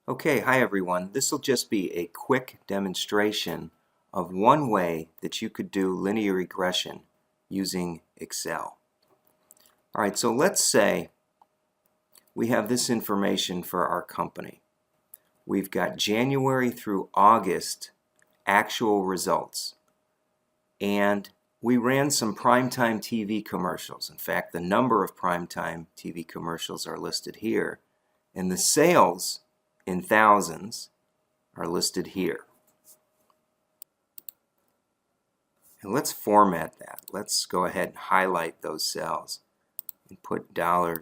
Okay, hi everyone. This will just be a quick demonstration of one way that you could do linear regression using Excel. Alright, so let's say we have this information for our company. We've got January through August actual results. And we ran some primetime TV commercials. In fact, the number of primetime TV commercials are listed here. And the sales in thousands are listed here. And let's format that. Let's go ahead and highlight those cells and put dollar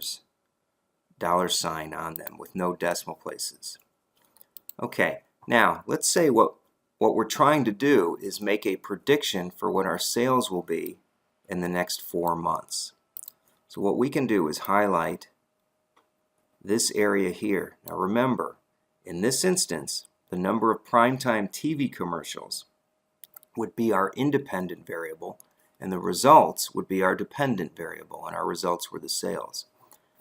sign on them with no decimal places. Okay, now let's say what we're trying to do is make a prediction for what our sales will be in the next 4 months. So what we can do is highlight this area here. Now remember, in this instance, the number of primetime TV commercials would be our independent variable, and the results would be our dependent variable, and our results were the sales.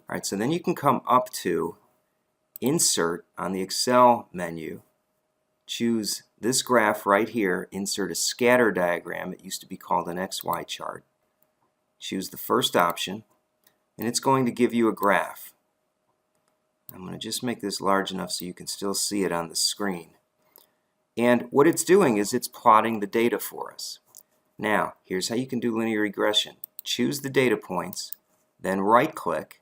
All right, so then you can come up to Insert on the Excel menu, choose this graph right here, insert a scatter diagram. It used to be called an XY chart. Choose the first option, and it's going to give you a graph. I'm going to just make this large enough so you can still see it on the screen. And what it's doing is it's plotting the data for us. Now, here's how you can do linear regression. Choose the data points, then right-click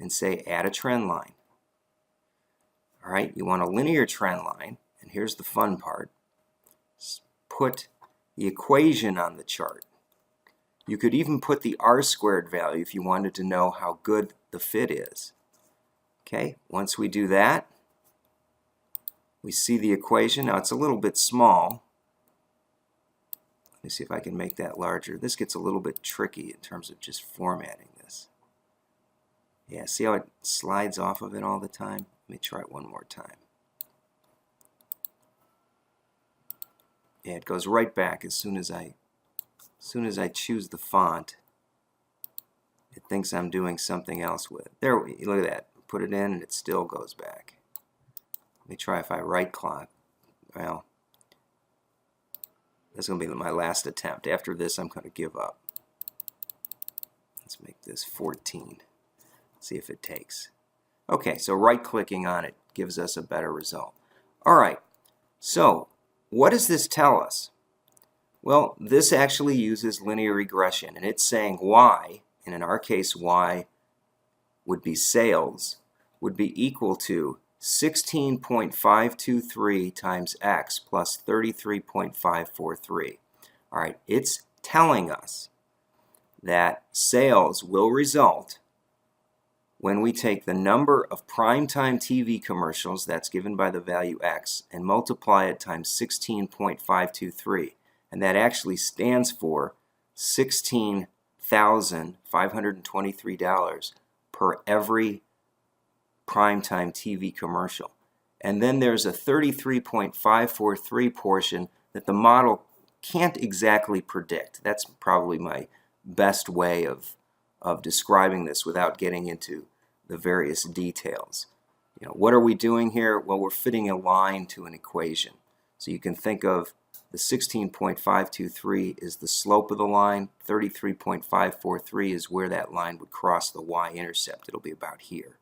and say Add a Trend Line. All right, you want a linear trend line, and here's the fun part. Put the equation on the chart. You could even put the R-squared value if you wanted to know how good the fit is. Okay, once we do that, we see the equation. Now it's a little bit small. Let me see if I can make that larger. This gets a little bit tricky in terms of just formatting this. Yeah, see how it slides off of it all the time? Let me try it one more time. Yeah, it goes right back as soon as I choose the font. It thinks I'm doing something else with it. There, look at that. Put it in and it still goes back. Let me try if I right-click. Well, that's going to be my last attempt. After this, I'm going to give up. Let's make this 14. See if it takes. Okay, so right-clicking on it gives us a better result. All right, so what does this tell us? Well, this actually uses linear regression, and it's saying y, and in our case y would be sales, would be equal to 16.523 times x plus 33.543. All right, it's telling us that sales will result when we take the number of primetime TV commercials, that's given by the value x, and multiply it times 16.523. And that actually stands for $16,523 per every primetime TV commercial. And then there's a 33.543 portion that the model can't exactly predict. That's probably my best way of describing this without getting into the various details. You know, what are we doing here? Well, we're fitting a line to an equation. So you can think of the 16.523 is the slope of the line, 33.543 is where that line would cross the y-intercept. It'll be about here.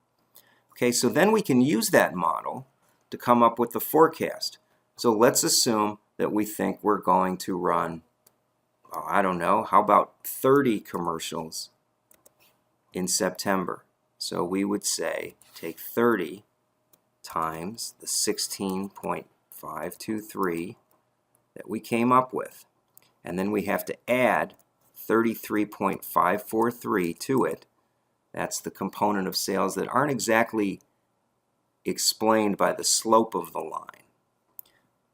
Okay, so then we can use that model to come up with the forecast. So let's assume that we think we're going to run, oh, I don't know, how about 30 commercials in September? So we would say take 30 times the 16.523 that we came up with. And then we have to add 33.543 to it. That's the component of sales that aren't exactly explained by the slope of the line.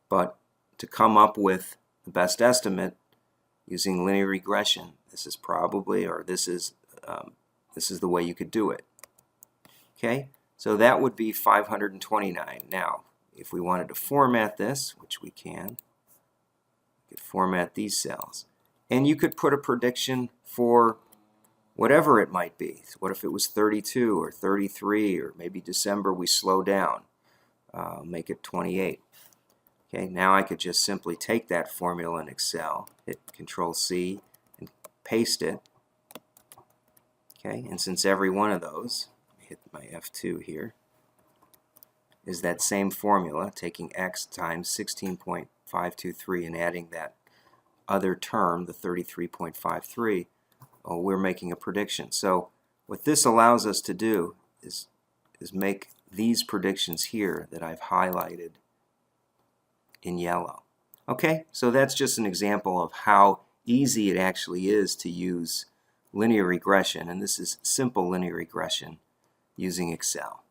But to come up with the best estimate using linear regression, this is probably, or this is the way you could do it. Okay, so that would be 529. Now, if we wanted to format this, which we can, we could format these cells. And you could put a prediction for whatever it might be. What if it was 32 or 33, or maybe December we slow down? make it 28. Okay, now I could just simply take that formula in Excel, hit Control-C, and paste it. Okay, and since every one of those, hit my F2 here, is that same formula, taking x times 16.523 and adding that other term, the 33.53, we're making a prediction. So what this allows us to do is make these predictions here that I've highlighted in yellow. Okay, so that's just an example of how easy it actually is to use linear regression, and this is simple linear regression using Excel.